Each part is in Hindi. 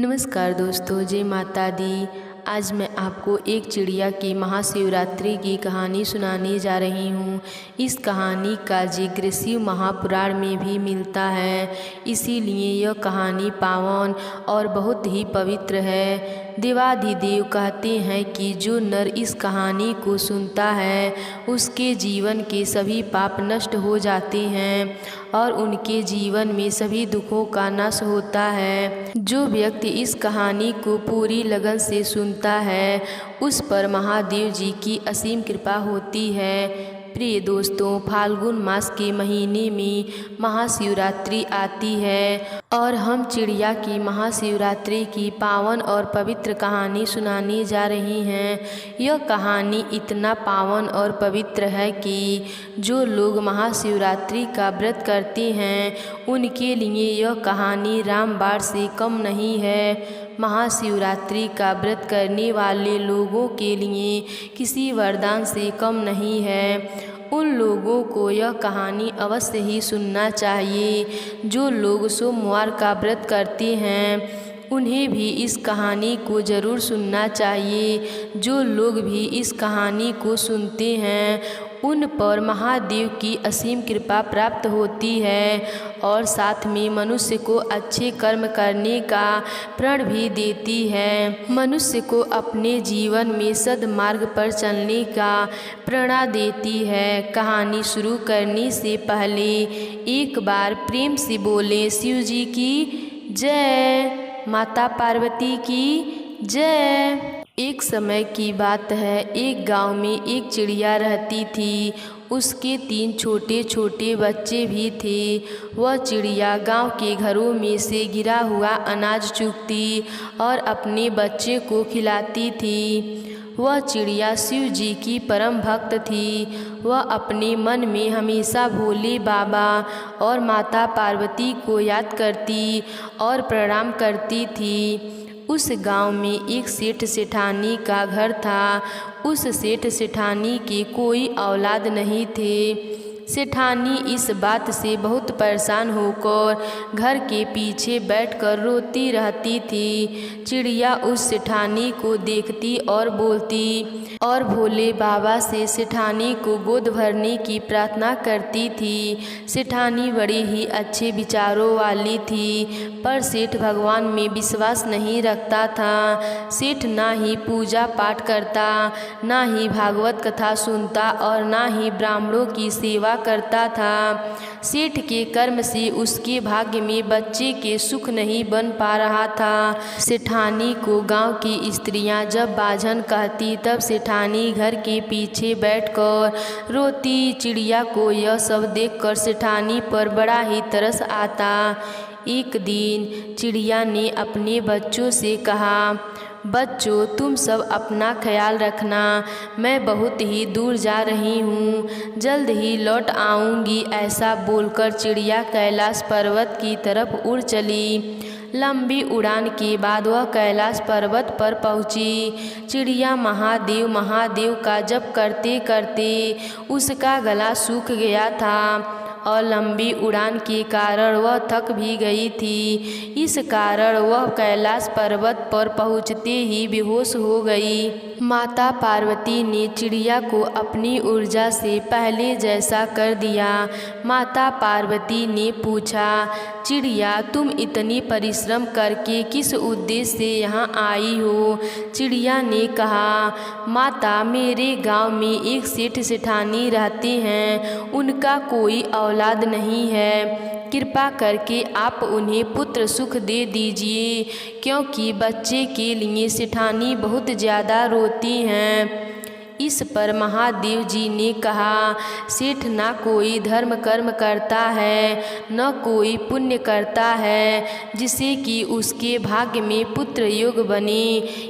नमस्कार दोस्तों, जय माता दी। आज मैं आपको एक चिड़िया की महाशिवरात्रि की कहानी सुनाने जा रही हूँ। इस कहानी का जिक्र शिव महापुराण में भी मिलता है, इसीलिए यह कहानी पावन और बहुत ही पवित्र है। देवाधिदेव कहते हैं कि जो नर इस कहानी को सुनता है उसके जीवन के सभी पाप नष्ट हो जाते हैं और उनके जीवन में सभी दुखों का नाश होता है। जो व्यक्ति इस कहानी को पूरी लगन से सुनता है उस पर महादेव जी की असीम कृपा होती है। प्रिय दोस्तों, फाल्गुन मास के महीने में महाशिवरात्रि आती है और हम चिड़िया की महाशिवरात्रि की पावन और पवित्र कहानी सुनाने जा रही हैं। यह कहानी इतना पावन और पवित्र है कि जो लोग महाशिवरात्रि का व्रत करते हैं उनके लिए यह कहानी रामबाण से कम नहीं है। महाशिवरात्रि का व्रत करने वाले लोगों के लिए किसी वरदान से कम नहीं है। उन लोगों को यह कहानी अवश्य ही सुनना चाहिए। जो लोग सोमवार का व्रत करते हैं उन्हें भी इस कहानी को ज़रूर सुनना चाहिए। जो लोग भी इस कहानी को सुनते हैं उन पर महादेव की असीम कृपा प्राप्त होती है और साथ में मनुष्य को अच्छे कर्म करने का प्रण भी देती है। मनुष्य को अपने जीवन में सद्मार्ग पर चलने का प्रेरणा देती है। कहानी शुरू करने से पहले एक बार प्रेम से बोले शिव जी की जय, माता पार्वती की जय। एक समय की बात है, एक गांव में एक चिड़िया रहती थी। उसके 3 छोटे छोटे बच्चे भी थे। वह चिड़िया गांव के घरों में से गिरा हुआ अनाज चुगती और अपने बच्चे को खिलाती थी। वह चिड़िया शिव जी की परम भक्त थी। वह अपने मन में हमेशा भोले बाबा और माता पार्वती को याद करती और प्रणाम करती थी। उस गांव में एक सेठ सेठानी का घर था। उस सेठ सेठानी के कोई औलाद नहीं थे। सेठानी इस बात से बहुत परेशान होकर घर के पीछे बैठकर रोती रहती थी। चिड़िया उस सेठानी को देखती और बोलती और भोले बाबा से सेठानी को गोद भरने की प्रार्थना करती थी। सेठानी बड़ी ही अच्छे विचारों वाली थी, पर सेठ भगवान में विश्वास नहीं रखता था। सेठ ना ही पूजा पाठ करता, ना ही भागवत कथा सुनता और ना ही ब्राह्मणों की सेवा करता था। सेठ के कर्म से उसके भाग्य में बच्चे के सुख नहीं बन पा रहा था। सेठानी को गांव की स्त्रियां जब बाझन कहती तब सेठानी घर के पीछे बैठकर रोती। चिड़िया को यह सब देखकर सेठानी पर बड़ा ही तरस आता। एक दिन चिड़िया ने अपने बच्चों से कहा, बच्चों तुम सब अपना ख्याल रखना, मैं बहुत ही दूर जा रही हूँ, जल्द ही लौट आऊँगी। ऐसा बोलकर चिड़िया कैलाश पर्वत की तरफ उड़ चली। लंबी उड़ान के बाद वह कैलाश पर्वत पर पहुँची। चिड़िया महादेव महादेव का जप करते करते उसका गला सूख गया था और लंबी उड़ान के कारण वह थक भी गई थी। इस कारण वह कैलाश पर्वत पर पहुँचते ही बेहोश हो गई। माता पार्वती ने चिड़िया को अपनी ऊर्जा से पहले जैसा कर दिया। माता पार्वती ने पूछा, चिड़िया तुम इतनी परिश्रम करके किस उद्देश्य से यहाँ आई हो? चिड़िया ने कहा, माता मेरे गांव में एक सेठ सेठानी रहते हैं, उनका कोई औलाद नहीं है। कृपा करके आप उन्हें पुत्र सुख दे दीजिए, क्योंकि बच्चे के लिए सेठानी बहुत ज़्यादा रोती हैं। इस पर महादेव जी ने कहा, सेठ ना कोई धर्म कर्म करता है, न कोई पुण्य करता है जिससे कि उसके भाग्य में पुत्र योग बने,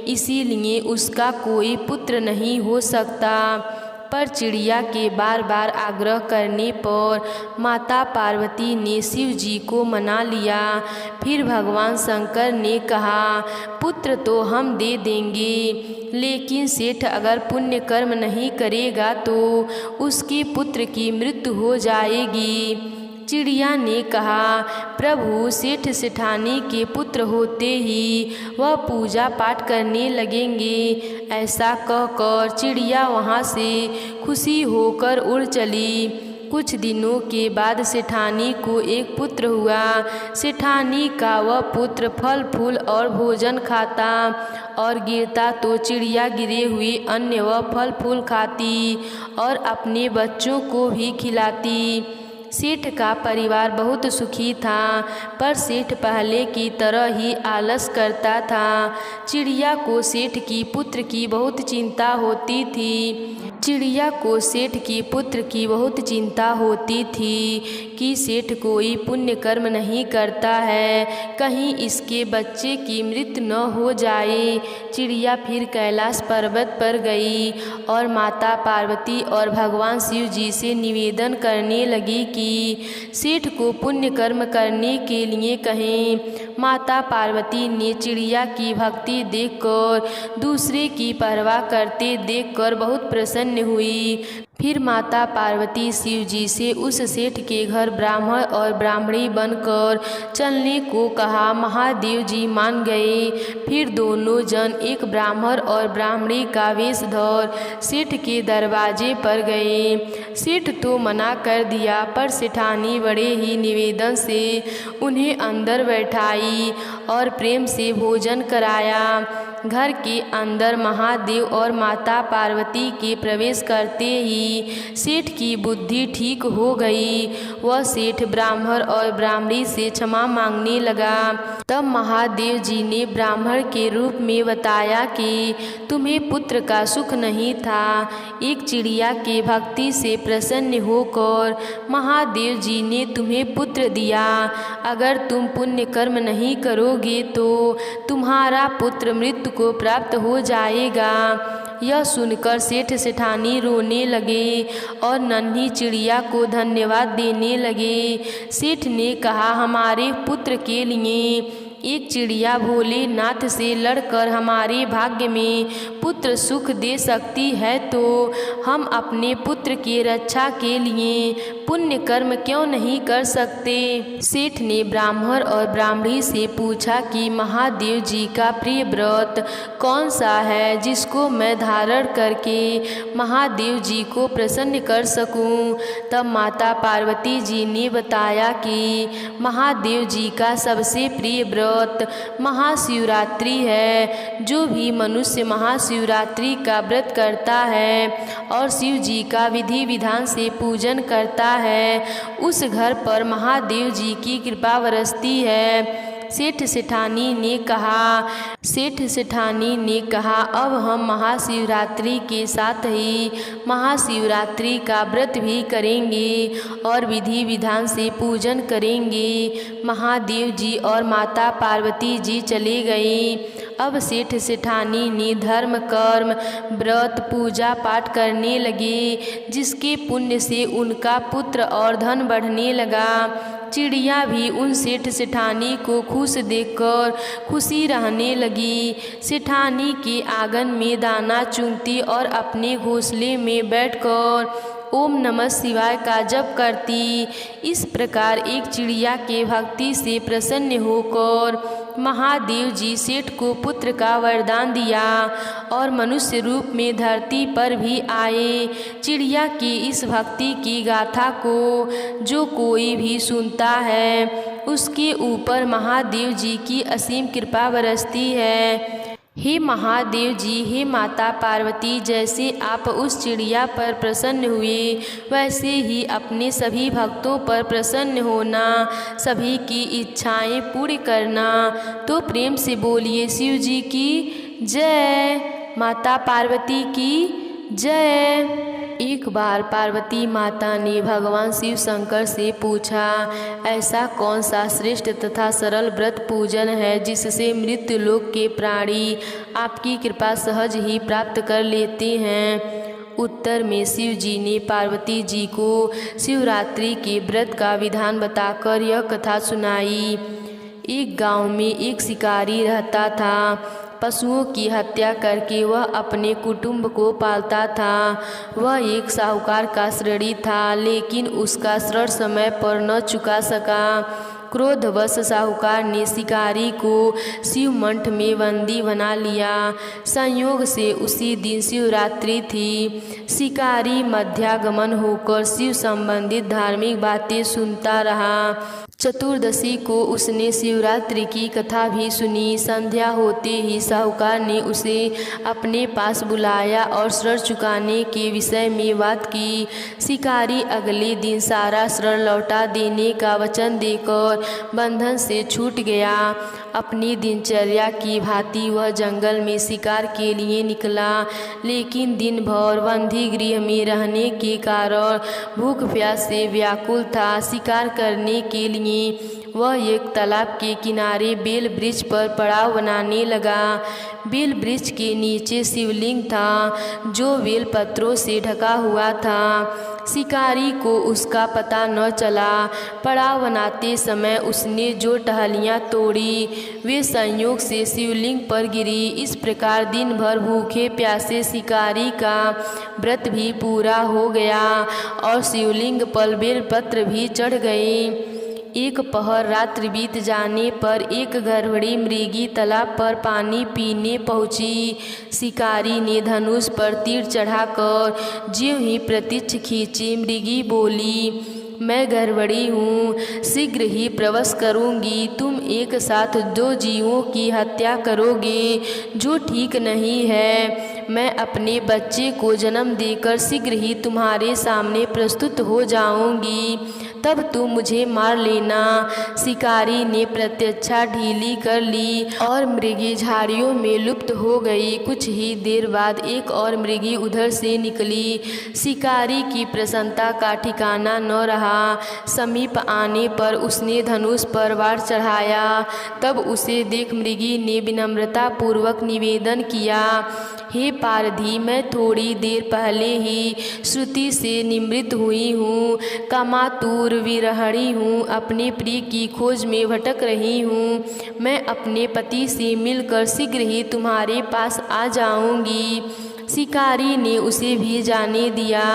इसीलिए उसका कोई पुत्र नहीं हो सकता। पर चिड़िया के बार बार आग्रह करने पर माता पार्वती ने शिव जी को मना लिया। फिर भगवान शंकर ने कहा, पुत्र तो हम दे देंगे, लेकिन सेठ अगर पुण्य कर्म नहीं करेगा तो उसके पुत्र की मृत्यु हो जाएगी। चिड़िया ने कहा, प्रभु, सेठ सेठानी के पुत्र होते ही वह पूजा पाठ करने लगेंगे। ऐसा कहकर चिड़िया वहाँ से खुशी होकर उड़ चली। कुछ दिनों के बाद सेठानी को एक पुत्र हुआ। सेठानी का वह पुत्र फल फूल और भोजन खाता और गिरता तो चिड़िया गिरे हुए अन्य वह फल फूल खाती और अपने बच्चों को भी खिलाती। सेठ का परिवार बहुत सुखी था, पर सेठ पहले की तरह ही आलस करता था। चिड़िया को सेठ की पुत्र की बहुत चिंता होती थी। चिड़िया को सेठ की पुत्र की बहुत चिंता होती थी कि सेठ कोई पुण्य कर्म नहीं करता है, कहीं इसके बच्चे की मृत्यु न हो जाए। चिड़िया फिर कैलाश पर्वत पर गई और माता पार्वती और भगवान शिव जी से निवेदन करने लगी कि सेठ को पुण्य कर्म करने के लिए कहें। माता पार्वती ने चिड़िया की भक्ति देखकर, दूसरे की परवाह करते देखकर बहुत प्रसन्न हुई। फिर माता पार्वती शिव जी से उस सेठ के घर ब्राह्मण और ब्राह्मणी बनकर चलने को कहा। महादेव जी मान गए। फिर दोनों जन एक ब्राह्मण और ब्राह्मणी का वेश धर सेठ के दरवाजे पर गए। सेठ तो मना कर दिया, पर सेठानी बड़े ही निवेदन से उन्हें अंदर बैठाई और प्रेम से भोजन कराया। घर के अंदर महादेव और माता पार्वती के प्रवेश करते ही सेठ की बुद्धि ठीक हो गई। वह सेठ ब्राह्मण और ब्राह्मणी से क्षमा मांगने लगा। तब महादेव जी ने ब्राह्मण के रूप में बताया कि तुम्हें पुत्र का सुख नहीं था। एक चिड़िया के भक्ति से प्रसन्न होकर महादेव जी ने तुम्हें पुत्र दिया। अगर तुम पुण्य कर्म नहीं करोगे तो तुम्हारा पुत्र मृत्यु को प्राप्त हो जाएगा। यह सुनकर सेठ सेठानी रोने लगे और नन्ही चिड़िया को धन्यवाद देने लगे। सेठ ने कहा, हमारे पुत्र के लिए एक चिड़िया भोलेनाथ से लड़कर हमारे भाग्य में पुत्र सुख दे सकती है, तो हम अपने पुत्र की रक्षा के लिए पुण्य कर्म क्यों नहीं कर सकते। सेठ ने ब्राह्मण और ब्राह्मणी से पूछा कि महादेव जी का प्रिय व्रत कौन सा है जिसको मैं धारण करके महादेव जी को प्रसन्न कर सकूं। तब माता पार्वती जी ने बताया कि महादेव जी का सबसे प्रिय व्रत महाशिवरात्रि है। जो भी मनुष्य महाशिवरात्रि का व्रत करता है और शिव जी का विधि विधान से पूजन करता है, उस घर पर महादेव जी की कृपा बरसती है। सेठ सेठानी ने कहा, अब हम महाशिवरात्रि के साथ ही महाशिवरात्रि का व्रत भी करेंगे और विधि विधान से पूजन करेंगे। महादेव जी और माता पार्वती जी चले गए। अब सेठ सेठानी ने धर्म कर्म व्रत पूजा पाठ करने लगे, जिसके पुण्य से उनका पुत्र और धन बढ़ने लगा। चिड़िया भी उन सेठ सेठानी को खुश देखकर खुशी रहने लगी। सेठानी के आंगन में दाना चुनती और अपने घोंसले में बैठकर ओम नमः शिवाय का जप करती। इस प्रकार एक चिड़िया के भक्ति से प्रसन्न होकर महादेव जी सेठ को पुत्र का वरदान दिया और मनुष्य रूप में धरती पर भी आए। चिड़िया की इस भक्ति की गाथा को जो कोई भी सुनता है, उसके ऊपर महादेव जी की असीम कृपा बरसती है। हे महादेव जी, हे माता पार्वती, जैसे आप उस चिड़िया पर प्रसन्न हुए, वैसे ही अपने सभी भक्तों पर प्रसन्न होना, सभी की इच्छाएं पूरी करना। तो प्रेम से बोलिए शिव जी की जय, माता पार्वती की जय। एक बार पार्वती माता ने भगवान शिव शंकर से पूछा, ऐसा कौन सा श्रेष्ठ तथा सरल व्रत पूजन है जिससे मृत्यु लोक के प्राणी आपकी कृपा सहज ही प्राप्त कर लेते हैं। उत्तर में शिव जी ने पार्वती जी को शिवरात्रि के व्रत का विधान बताकर यह कथा सुनाई। एक गांव में एक शिकारी रहता था। पशुओं की हत्या करके वह अपने कुटुंब को पालता था। वह एक साहूकार का ऋणी था, लेकिन उसका ऋण समय पर न चुका सका। क्रोधवश साहूकार ने शिकारी को शिव मठ में बंदी बना लिया। संयोग से उसी दिन शिवरात्रि थी। शिकारी मध्यागमन होकर शिव संबंधित धार्मिक बातें सुनता रहा। चतुर्दशी को उसने शिवरात्रि की कथा भी सुनी। संध्या होते ही साहूकार ने उसे अपने पास बुलाया और ऋण चुकाने के विषय में बात की। शिकारी अगले दिन सारा ऋण लौटा देने का वचन देकर बंधन से छूट गया। अपनी दिनचर्या की भांति वह जंगल में शिकार के लिए निकला, लेकिन दिन भर बंदी गृह में रहने के कारण भूख प्यास से व्याकुल था। शिकार करने के लिए वह एक तालाब के किनारे बेल वृक्ष पर पड़ाव बनाने लगा। बेल वृक्ष के नीचे शिवलिंग था, जो बेल पत्रों से ढका हुआ था। शिकारी को उसका पता न चला। पड़ाव बनाते समय उसने जो टहनियाँ तोड़ी, वे संयोग से शिवलिंग पर गिरी। इस प्रकार दिन भर भूखे प्यासे शिकारी का व्रत भी पूरा हो गया और शिवलिंग पर बेलपत्र भी चढ़ गए। एक पहर रात्रि बीत जाने पर एक गर्भवती मृगी तालाब पर पानी पीने पहुंची। शिकारी ने धनुष पर तीर चढ़ाकर ज्यों ही प्रतीक्ष खींची। मृगी बोली, मैं गर्भवती हूँ, शीघ्र ही प्रवेश करूँगी। तुम एक साथ 2 जीवों की हत्या करोगे, जो ठीक नहीं है। मैं अपने बच्चे को जन्म देकर शीघ्र ही तुम्हारे सामने प्रस्तुत हो जाऊँगी, तब तुम मुझे मार लेना। शिकारी ने प्रतीक्षा ढीली कर ली और मृगी झाड़ियों में लुप्त हो गई। कुछ ही देर बाद एक और मृगी उधर से निकली। शिकारी की प्रसन्नता का ठिकाना न रहा। समीप आने पर उसने धनुष पर वार चढ़ाया। तब उसे देख मृगी ने विनम्रता पूर्वक निवेदन किया, हे पारधी, मैं थोड़ी देर पहले ही श्रुति से निवृत्त हुई हूँ। कामातुर विरहिणी हूँ, अपने प्रिय की खोज में भटक रही हूँ। मैं अपने पति से मिलकर शीघ्र ही तुम्हारे पास आ जाऊँगी। शिकारी ने उसे भी जाने दिया।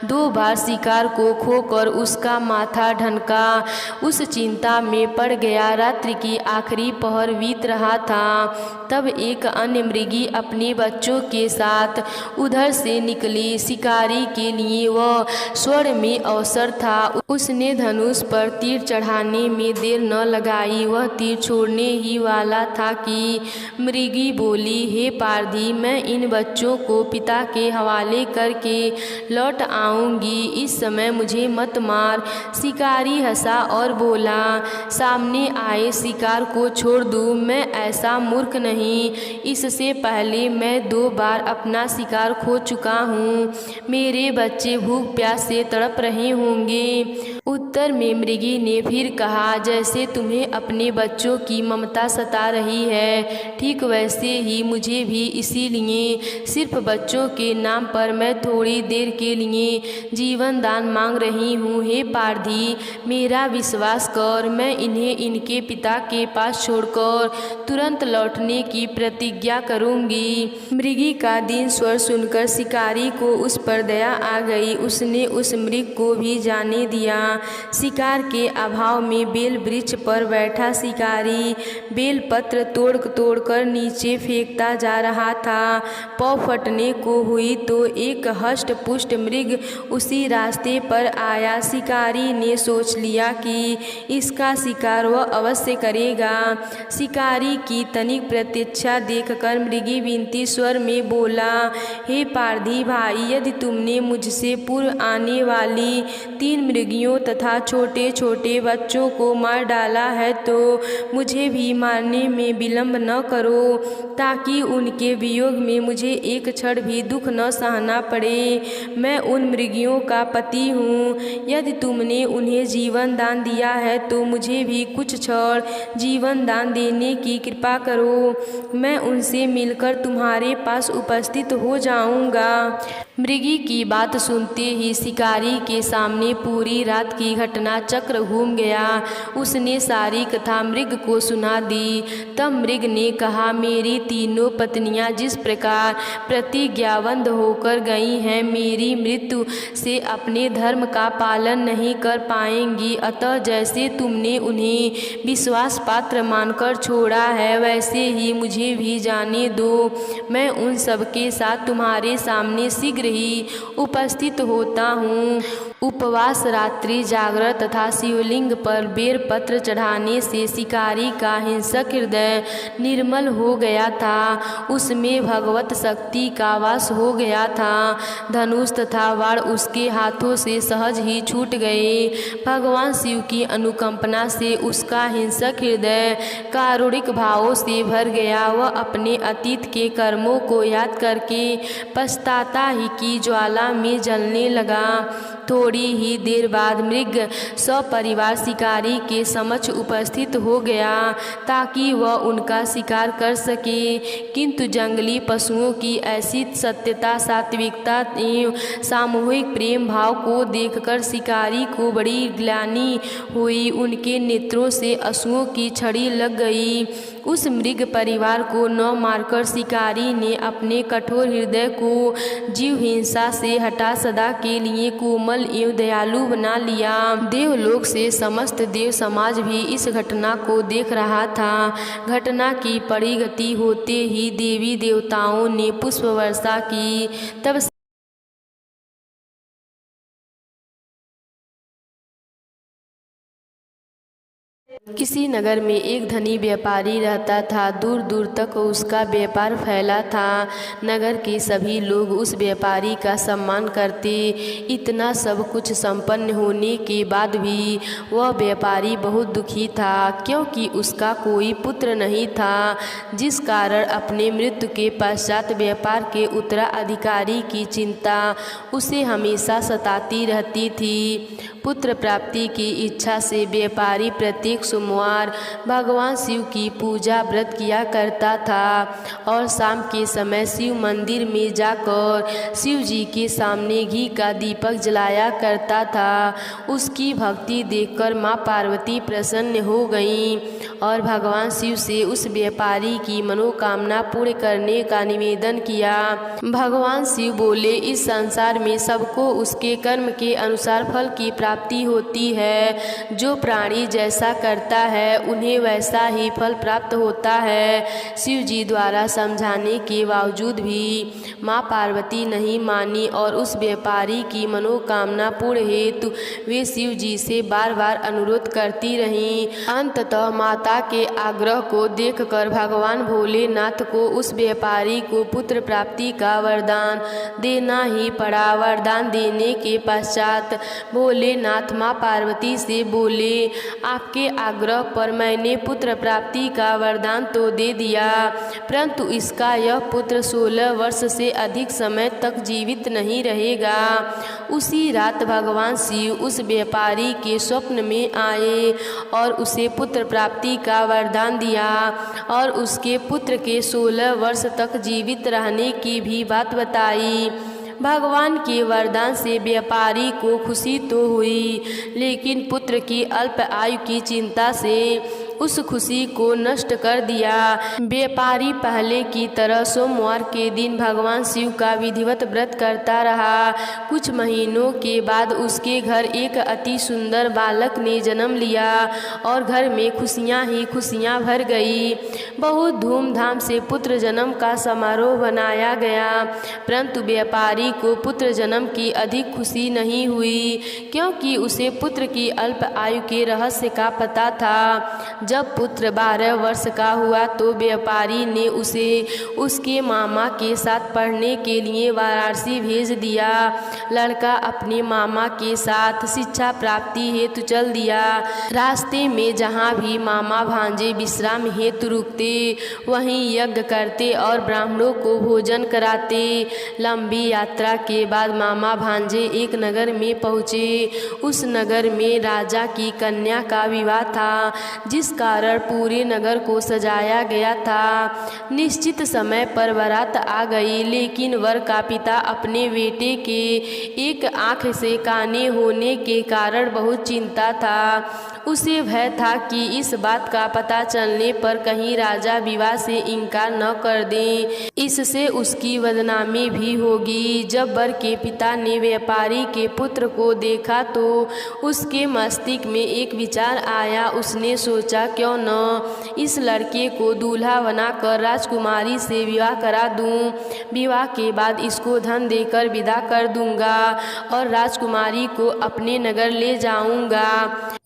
2 बार शिकार को खोकर उसका माथा ढनका। उस चिंता में पड़ गया। रात्रि की आखिरी पहर बीत रहा था। तब एक अन्य मृगी अपने बच्चों के साथ उधर से निकली। शिकारी के लिए वह स्वर्ण में अवसर था। उसने धनुष पर तीर चढ़ाने में देर न लगाई। वह तीर छोड़ने ही वाला था कि मृगी बोली, हे पारधी, मैं इन बच्चों को पिता के हवाले करके लौट आऊंगी। इस समय मुझे मत मार। शिकारी हंसा और बोला, सामने आए शिकार को छोड़ दूं? मैं ऐसा मूर्ख नहीं। इससे पहले मैं 2 बार अपना शिकार खो चुका हूँ। मेरे बच्चे भूख प्यास से तड़प रहे होंगे। उत्तर में मृगी ने फिर कहा, जैसे तुम्हें अपने बच्चों की ममता सता रही है, ठीक वैसे ही मुझे भी। इसीलिए सिर्फ बच्चों के नाम पर मैं थोड़ी देर के लिए जीवन दान मांग रही हूँ। हे पारधी, मेरा विश्वास कर। मैं इन्हें इनके पिता के पास छोड़कर तुरंत लौटने की प्रतिज्ञा करूँगी। मृगी का दीन स्वर सुनकर शिकारी को उस पर दया आ गई। उसने उस मृग को भी जाने दिया। शिकार के अभाव में बेल वृक्ष पर बैठा शिकारी बेल पत्र तोड़कर नीचे फेंकता जा रहा था। पाँव फटने को हुई तो एक हष्ट पुष्ट मृग उसी रास्ते पर आया। शिकारी ने सोच लिया कि इसका शिकार वह अवश्य करेगा। शिकारी की तनिक प्रतीक्षा देखकर मृगी विनती स्वर में बोला, हे पारधी भाई, यदि तुमने मुझसे पूर्व आने वाली 3 मृगियों तथा छोटे छोटे बच्चों को मार डाला है तो मुझे भी मारने में विलंब न करो, ताकि उनके वियोग में मुझे एक क्षण भी दुख न सहना पड़े। मैं उन मृगियों का पति हूँ। यदि तुमने उन्हें जीवन दान दिया है तो मुझे भी कुछ क्षण जीवन दान देने की कृपा करो। मैं उनसे मिलकर तुम्हारे पास उपस्थित हो जाऊंगा। मृगी की बात सुनते ही शिकारी के सामने पूरी रात रात की घटना चक्र घूम गया। उसने सारी कथा मृग को सुना दी। तब मृग ने कहा, मेरी तीनों पत्नियां जिस प्रकार प्रतिज्ञाबद्ध होकर गई हैं, मेरी मृत्यु से अपने धर्म का पालन नहीं कर पाएंगी। अतः जैसे तुमने उन्हें विश्वास पात्र मानकर छोड़ा है, वैसे ही मुझे भी जाने दो। मैं उन सब के साथ तुम्हारे सामने शीघ्र ही उपस्थित होता हूँ। उपवास, रात्रि जागरण तथा शिवलिंग पर बेलपत्र चढ़ाने से शिकारी का हिंसक हृदय निर्मल हो गया था। उसमें भगवत शक्ति का वास हो गया था। धनुष तथा बाण उसके हाथों से सहज ही छूट गए। भगवान शिव की अनुकंपना से उसका हिंसक हृदय कारुणिक भावों से भर गया। वह अपने अतीत के कर्मों को याद करके पछताता ही की ज्वाला में जलने लगा। थोड़ी ही देर बाद मृग सपरिवार शिकारी के समक्ष उपस्थित हो गया ताकि वह उनका शिकार कर सके, किंतु जंगली पशुओं की ऐसी सत्यता, सात्विकता एवं सामूहिक प्रेम भाव को देखकर शिकारी को बड़ी ग्लानि हुई। उनके नेत्रों से अश्रुओं की छड़ी लग गई। उस मृग परिवार को न मारकर शिकारी ने अपने कठोर हृदय को जीव हिंसा से हटा सदा के लिए कोमल एवं दयालु बना लिया। देवलोक से समस्त देव समाज भी इस घटना को देख रहा था। घटना की परिगति होते ही देवी देवताओं ने पुष्प वर्षा की। तब किसी नगर में एक धनी व्यापारी रहता था। दूर दूर तक उसका व्यापार फैला था। नगर के सभी लोग उस व्यापारी का सम्मान करते। इतना सब कुछ संपन्न होने के बाद भी वह व्यापारी बहुत दुखी था, क्योंकि उसका कोई पुत्र नहीं था, जिस कारण अपने मृत्यु के पश्चात व्यापार के उत्तराधिकारी की चिंता उसे हमेशा सताती रहती थी। पुत्र प्राप्ति की इच्छा से व्यापारी प्रत्येक सोमवार भगवान शिव की पूजा व्रत किया करता था और शाम के समय शिव मंदिर में जाकर शिव जी के सामने घी का दीपक जलाया करता था। उसकी भक्ति देखकर माँ पार्वती प्रसन्न हो गईं और भगवान शिव से उस व्यापारी की मनोकामना पूर्ण करने का निवेदन किया। भगवान शिव बोले, इस संसार में सबको उसके कर्म के अनुसार फल की प्राप्ति होती है। जो प्राणी जैसा करता है उन्हें वैसा ही फल प्राप्त होता है। शिव जी द्वारा समझाने के बावजूद भी माँ पार्वती नहीं मानी और उस व्यापारी की मनोकामना पूर्ण हेतु वे शिव जी से बार बार अनुरोध करती रहीं। अंततः माता के आग्रह को देखकर भगवान भोलेनाथ को उस व्यापारी को पुत्र प्राप्ति का वरदान देना ही पड़ा। वरदान देने के पश्चात भोलेनाथ माँ पार्वती से बोले, आपके आग्रह पर मैंने पुत्र प्राप्ति का वरदान तो दे दिया, परंतु इसका यह पुत्र 16 वर्ष से अधिक समय तक जीवित नहीं रहेगा। उसी रात भगवान शिव उस व्यापारी के स्वप्न में आए और उसे पुत्र प्राप्ति का वरदान दिया और उसके पुत्र के 16 वर्ष तक जीवित रहने की भी बात बताई। भगवान के वरदान से व्यापारी को खुशी तो हुई, लेकिन पुत्र की अल्प आयु की चिंता से उस खुशी को नष्ट कर दिया। व्यापारी पहले की तरह सोमवार के दिन भगवान शिव का विधिवत व्रत करता रहा। कुछ महीनों के बाद उसके घर एक अति सुंदर बालक ने जन्म लिया और घर में खुशियां ही खुशियां भर गई। बहुत धूमधाम से पुत्र जन्म का समारोह बनाया गया, परंतु व्यापारी को पुत्र जन्म की अधिक खुशी नहीं हुई, क्योंकि उसे पुत्र की अल्प आयु के रहस्य का पता था। जब पुत्र 12 वर्ष का हुआ तो व्यापारी ने उसे उसके मामा के साथ पढ़ने के लिए वाराणसी भेज दिया। लड़का अपने मामा के साथ शिक्षा प्राप्ति हेतु चल दिया। रास्ते में जहाँ भी मामा भांजे विश्राम हेतु रुकते, वहीं यज्ञ करते और ब्राह्मणों को भोजन कराते। लंबी यात्रा के बाद मामा भांजे एक नगर में पहुँचे। उस नगर में राजा की कन्या का विवाह था, जिस कारण पूरे नगर को सजाया गया था। निश्चित समय पर बारात आ गई, लेकिन वर का पिता अपने बेटे के एक आँख से काने होने के कारण बहुत चिंता था। उसे भय था कि इस बात का पता चलने पर कहीं राजा विवाह से इनकार न कर दें, इससे उसकी बदनामी भी होगी। जब वर के पिता ने व्यापारी के पुत्र को देखा तो उसके मस्तिष्क में एक विचार आया। उसने सोचा, क्यों न इस लड़के को दूल्हा बनाकर राजकुमारी से विवाह करा दूं। विवाह के बाद इसको धन देकर विदा कर दूंगा और राजकुमारी को अपने नगर ले जाऊंगा।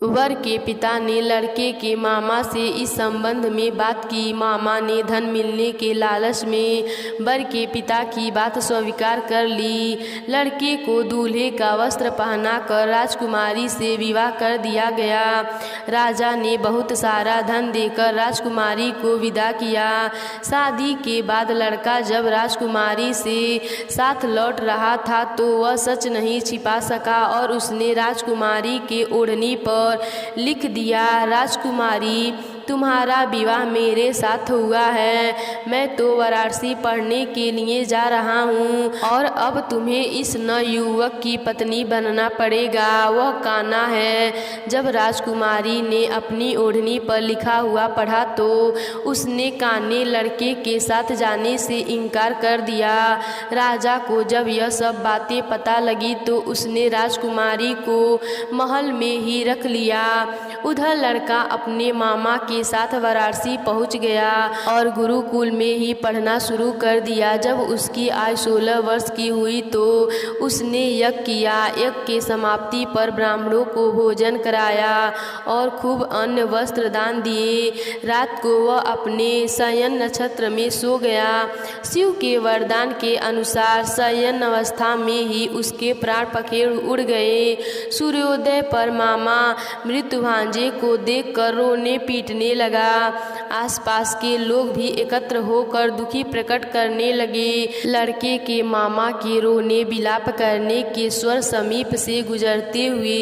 वर के पिता ने लड़के के मामा से इस संबंध में बात की। मामा ने धन मिलने के लालच में वर के पिता की बात स्वीकार कर ली। लड़के को दूल्हे का वस्त्र पहनाकर राजकुमारी से विवाह कर दिया गया। राजा ने बहुत सारा धन देकर राजकुमारी को विदा किया। शादी के बाद लड़का जब राजकुमारी से साथ लौट रहा था तो वह सच नहीं छिपा सका और उसने राजकुमारी के ओढ़नी पर लिख दिया, राजकुमारी तुम्हारा विवाह मेरे साथ हुआ है। मैं तो वाराणसी पढ़ने के लिए जा रहा हूँ और अब तुम्हें इस नवयुवक की पत्नी बनना पड़ेगा। वह कान्हा है। जब राजकुमारी ने अपनी ओढ़नी पर लिखा हुआ पढ़ा तो उसने कान्हे लड़के के साथ जाने से इनकार कर दिया। राजा को जब यह सब बातें पता लगी तो उसने राजकुमारी को महल में ही रख लिया। उधर लड़का अपने मामा के साथ वाराणसी पहुंच गया और गुरुकुल में ही पढ़ना शुरू कर दिया। जब उसकी आयु 16 वर्ष की हुई तो उसने यज्ञ किया। यज्ञ के समाप्ति पर ब्राह्मणों को भोजन कराया और खूब अन्न वस्त्र दान दिए। रात को वह अपने शयन नक्षत्र में सो गया। शिव के वरदान के अनुसार शयन अवस्था में ही उसके प्राण पखेर उड़ गए। सूर्योदय पर मामा मृत्यु भांजे को देखकर रोने पीटने लगा। आसपास के लोग भी एकत्र होकर दुखी प्रकट करने लगे। लड़के के मामा के रोने विलाप करने के स्वर समीप से गुजरते हुए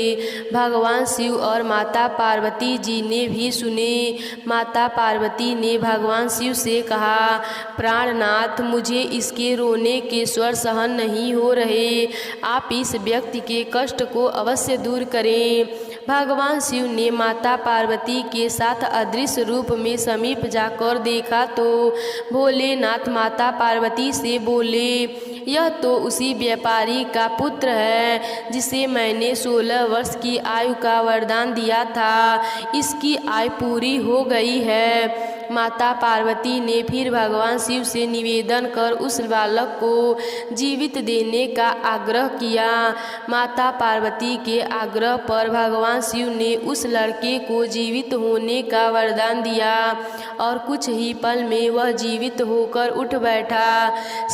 भगवान शिव और माता पार्वती जी ने भी सुने। माता पार्वती ने भगवान शिव से कहा, प्राणनाथ, मुझे इसके रोने के स्वर सहन नहीं हो रहे। आप इस व्यक्ति के कष्ट को अवश्य दूर करें। भगवान शिव ने माता पार्वती के साथ अदृश्य रूप में समीप जाकर देखा तो भोलेनाथ माता पार्वती से बोले, यह तो उसी व्यापारी का पुत्र है जिसे मैंने 16 वर्ष की आयु का वरदान दिया था। इसकी आयु पूरी हो गई है। माता पार्वती ने फिर भगवान शिव से निवेदन कर उस बालक को जीवित देने का आग्रह किया। माता पार्वती के आग्रह पर भगवान शिव ने उस लड़के को जीवित होने का वरदान दिया और कुछ ही पल में वह जीवित होकर उठ बैठा।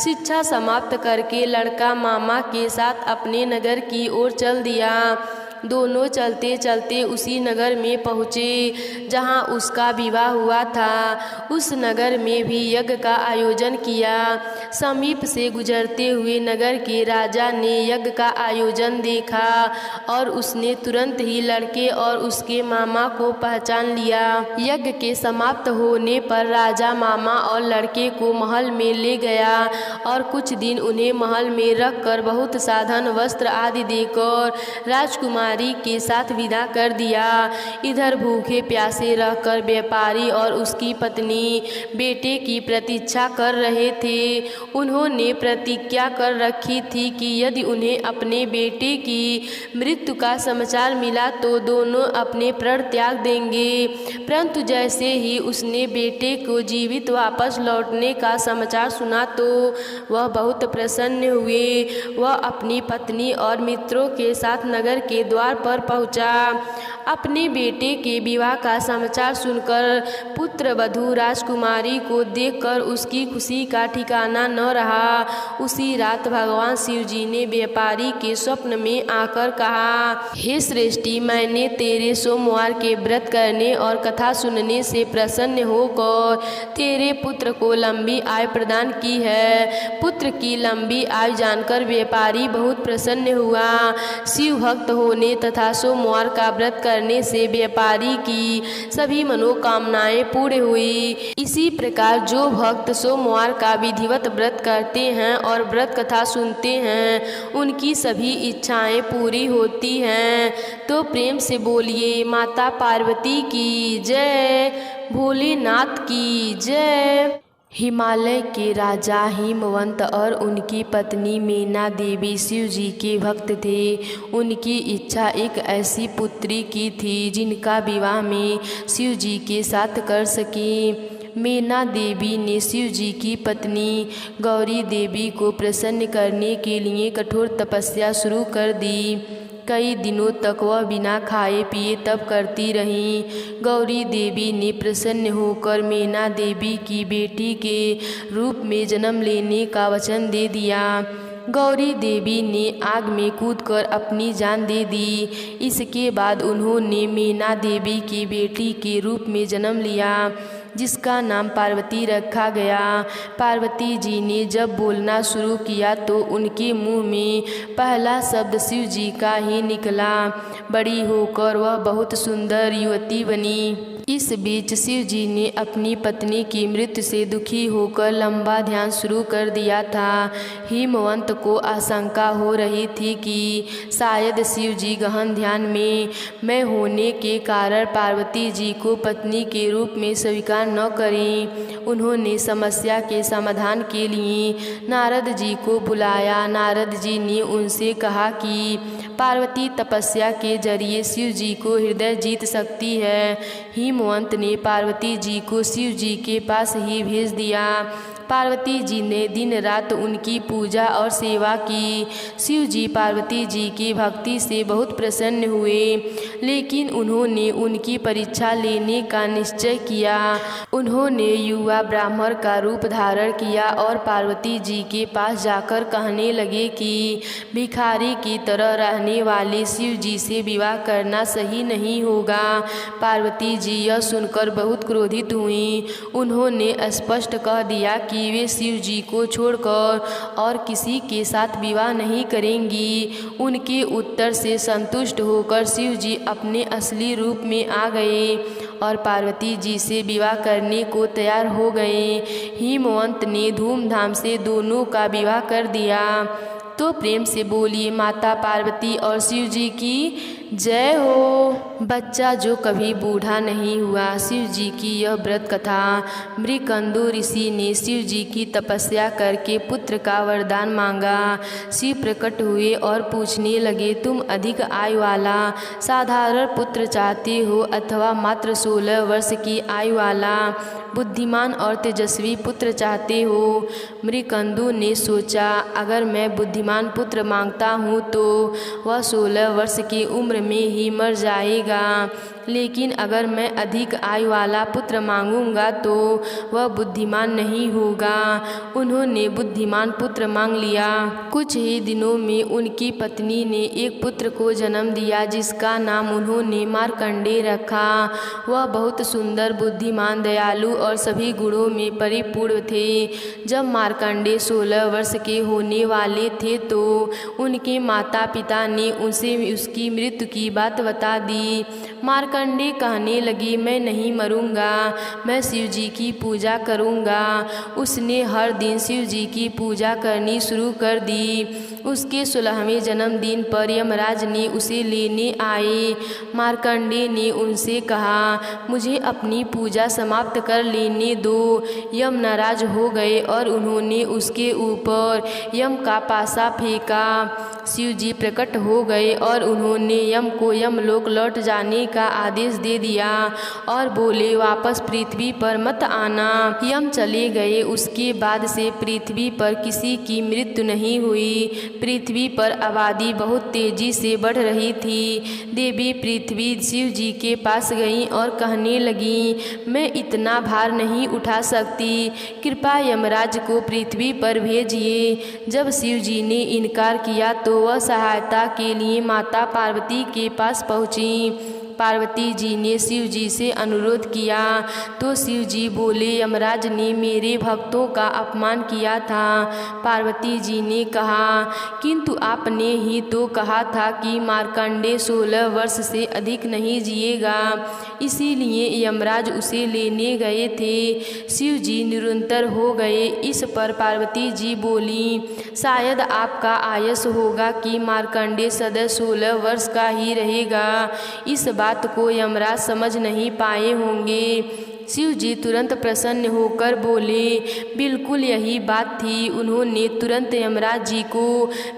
शिक्षा समाप्त करके लड़का मामा के साथ अपने नगर की ओर चल दिया। दोनों चलते चलते उसी नगर में पहुँचे जहाँ उसका विवाह हुआ था। उस नगर में भी यज्ञ का आयोजन किया। समीप से गुजरते हुए नगर के राजा ने यज्ञ का आयोजन देखा और उसने तुरंत ही लड़के और उसके मामा को पहचान लिया। यज्ञ के समाप्त होने पर राजा मामा और लड़के को महल में ले गया और कुछ दिन उन्हें महल में रखकर बहुत साधन वस्त्र आदि देकर राजकुमारी के साथ विदा कर दिया। इधर भूखे प्यासे रहकर व्यापारी और उसकी पत्नी बेटे की प्रतीक्षा कर रहे थे। उन्होंने प्रतिज्ञा कर रखी थी कि यदि उन्हें अपने बेटे की मृत्यु का समाचार मिला तो दोनों अपने प्राण त्याग देंगे। परंतु जैसे ही उसने बेटे को जीवित वापस लौटने का समाचार सुना तो वह बहुत प्रसन्न हुए। वह अपनी पत्नी और मित्रों के साथ नगर के द्वार पर पहुंचा। अपने बेटे के विवाह का समाचार सुनकर पुत्र वधू राजकुमारी को देखकर उसकी खुशी का ठिकाना न रहा। उसी रात भगवान शिव जी ने व्यापारी के स्वप्न में आकर कहा, हे श्रेष्ठी, मैंने तेरे सोमवार के व्रत करने और कथा सुनने से प्रसन्न होकर तेरे पुत्र को लंबी आयु प्रदान की है। पुत्र की लंबी आयु जानकर व्यापारी बहुत प्रसन्न हुआ। शिव भक्त होने होने तथा सोमवार का व्रत करने से व्यापारी की सभी मनोकामनाएं पूर्ण हुई। इसी प्रकार जो भक्त सोमवार का विधिवत व्रत करते हैं और व्रत कथा सुनते हैं उनकी सभी इच्छाएं पूरी होती हैं। तो प्रेम से बोलिए माता पार्वती की जय, भोलेनाथ की जय। हिमालय के राजा हिमवंत और उनकी पत्नी मेना देवी शिव जी के भक्त थे। उनकी इच्छा एक ऐसी पुत्री की थी जिनका विवाह में शिव जी के साथ कर सकें। मेना देवी ने शिव जी की पत्नी गौरी देवी को प्रसन्न करने के लिए कठोर तपस्या शुरू कर दी। कई दिनों तक वह बिना खाए पिए तप करती रहीं। गौरी देवी ने प्रसन्न होकर मेना देवी की बेटी के रूप में जन्म लेने का वचन दे दिया। गौरी देवी ने आग में कूदकर अपनी जान दे दी। इसके बाद उन्होंने मेना देवी की बेटी के रूप में जन्म लिया जिसका नाम पार्वती रखा गया। पार्वती जी ने जब बोलना शुरू किया तो उनके मुंह में पहला शब्द शिव जी का ही निकला। बड़ी होकर वह बहुत सुंदर युवती बनी। इस बीच शिव जी ने अपनी पत्नी की मृत्यु से दुखी होकर लंबा ध्यान शुरू कर दिया था। हिमवंत को आशंका हो रही थी कि शायद शिव जी गहन ध्यान में होने के कारण पार्वती जी को पत्नी के रूप में स्वीकार न करें। उन्होंने समस्या के समाधान के लिए नारद जी को बुलाया। नारद जी ने उनसे कहा कि पार्वती तपस्या के जरिए शिव जी को हृदय जीत सकती है। हिमवंत ने पार्वती जी को शिव जी के पास ही भेज दिया। पार्वती जी ने दिन रात उनकी पूजा और सेवा की। शिव जी पार्वती जी की भक्ति से बहुत प्रसन्न हुए, लेकिन उन्होंने उनकी परीक्षा लेने का निश्चय किया। उन्होंने युवा ब्राह्मण का रूप धारण किया और पार्वती जी के पास जाकर कहने लगे कि भिखारी की तरह रहने वाले शिव जी से विवाह करना सही नहीं होगा। पार्वती जी यह सुनकर बहुत क्रोधित हुईं। उन्होंने स्पष्ट कह दिया कि वे शिव जी को छोड़कर और किसी के साथ विवाह नहीं करेंगी। उनके उत्तर से संतुष्ट होकर शिव जी अपने असली रूप में आ गए और पार्वती जी से विवाह करने को तैयार हो गए। हिमवंत ने धूमधाम से दोनों का विवाह कर दिया। तो प्रेम से बोलिए माता पार्वती और शिव जी की जय हो। बच्चा जो कभी बूढ़ा नहीं हुआ। शिव जी की यह व्रत कथा। मृकंदु ऋषि ने शिव जी की तपस्या करके पुत्र का वरदान मांगा। शिव प्रकट हुए और पूछने लगे, तुम अधिक आयु वाला साधारण पुत्र चाहते हो अथवा मात्र 16 वर्ष की आयु वाला बुद्धिमान और तेजस्वी पुत्र चाहते हो। मृकंदु ने सोचा, अगर मैं बुद्धिमान पुत्र मांगता हूँ तो वह 16 वर्ष की उम्र में ही मर जाएगा, लेकिन अगर मैं अधिक आयु वाला पुत्र मांगूंगा तो वह बुद्धिमान नहीं होगा। उन्होंने बुद्धिमान पुत्र मांग लिया। कुछ ही दिनों में उनकी पत्नी ने एक पुत्र को जन्म दिया जिसका नाम उन्होंने मार्कंडेय रखा। वह बहुत सुंदर, बुद्धिमान, दयालु और सभी गुणों में परिपूर्ण थे। जब मार्कंडेय 16 वर्ष के होने वाले थे तो उनके माता पिता ने उसे उसकी मृत्यु की बात बता दी। मार्कंडेय कहने लगे, मैं नहीं मरूंगा, मैं शिव जी की पूजा करूंगा। उसने हर दिन शिव जी की पूजा करनी शुरू कर दी। उसके 16वें जन्मदिन पर यमराज ने उसे लेने आए। मार्कंडेय ने उनसे कहा, मुझे अपनी पूजा समाप्त कर लेने दो। यम नाराज हो गए और उन्होंने उसके ऊपर यम का पासा फेंका। शिव जी प्रकट हो गए और उन्होंने यम को यमलोक लौट जाने का आदेश दे दिया और बोले, वापस पृथ्वी पर मत आना। यम चले गए। उसके बाद से पृथ्वी पर किसी की मृत्यु नहीं हुई। पृथ्वी पर आबादी बहुत तेजी से बढ़ रही थी। देवी पृथ्वी शिव जी के पास गई और कहने लगी, मैं इतना भार नहीं उठा सकती, कृपया यमराज को पृथ्वी पर भेजिए। जब शिव जी ने इनकार किया तो वह सहायता के लिए माता पार्वती के पास पहुंची। पार्वती जी ने शिव जी से अनुरोध किया तो शिव जी बोले, यमराज ने मेरे भक्तों का अपमान किया था। पार्वती जी ने कहा, किंतु आपने ही तो कहा था कि मार्कंडेय 16 वर्ष से अधिक नहीं जिएगा, इसीलिए यमराज उसे लेने गए थे। शिव जी निरंतर हो गए। इस पर पार्वती जी बोली, शायद आपका आयस होगा कि मार्कंडेय सदा 16 वर्ष का ही रहेगा। इस बात को यमराज समझ नहीं पाए होंगे। शिव जी तुरंत प्रसन्न होकर बोले, बिल्कुल यही बात थी। उन्होंने तुरंत यमराज जी को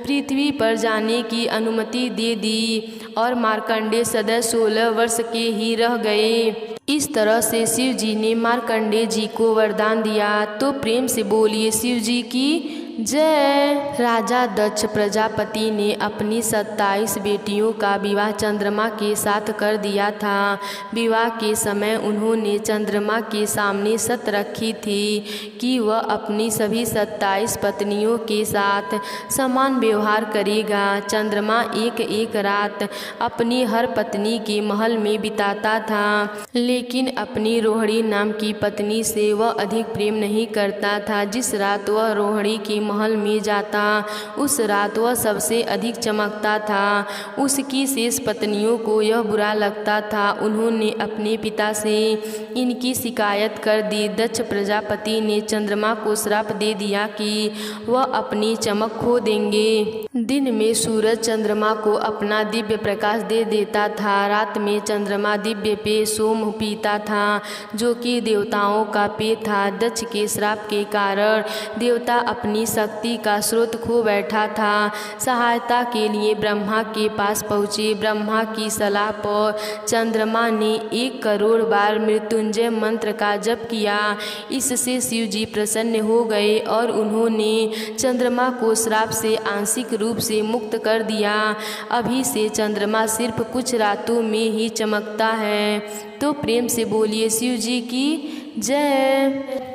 पृथ्वी पर जाने की अनुमति दे दी और मार्कंडेय सदा 16 वर्ष के ही रह गए। इस तरह से शिव जी ने मार्कंडेय जी को वरदान दिया। तो प्रेम से बोलिए शिव जी की जय। राजा दक्ष प्रजापति ने अपनी 27 बेटियों का विवाह चंद्रमा के साथ कर दिया था। विवाह के समय उन्होंने चंद्रमा के सामने शर्त रखी थी कि वह अपनी सभी 27 पत्नियों के साथ समान व्यवहार करेगा। चंद्रमा एक एक रात अपनी हर पत्नी के महल में बिताता था, लेकिन अपनी रोहिणी नाम की पत्नी से वह अधिक प्रेम नहीं करता था। जिस रात वह रोहिणी के महल में जाता, उस रात वह सबसे अधिक चमकता था। उसकी शेष पत्नियों को यह बुरा लगता था। उन्होंने अपने पिता से इनकी शिकायत कर दी। दक्ष प्रजापति ने चंद्रमा को श्राप दे दिया कि वह अपनी चमक खो देंगे। दिन में सूरज चंद्रमा को अपना दिव्य प्रकाश दे देता था, रात में चंद्रमा दिव्य पेय सोम पीता था, जो कि देवताओं का पेय था। दक्ष के श्राप के कारण देवता अपनी शक्ति का स्रोत खो बैठा था। सहायता के लिए ब्रह्मा के पास पहुँचे। ब्रह्मा की सलाह पर चंद्रमा ने 1 करोड़ बार मृत्युंजय मंत्र का जप किया। इससे शिव जी प्रसन्न हो गए और उन्होंने चंद्रमा को श्राप से आंशिक रूप से मुक्त कर दिया। अभी से चंद्रमा सिर्फ कुछ रातों में ही चमकता है। तो प्रेम से बोलिए शिव जी की जय।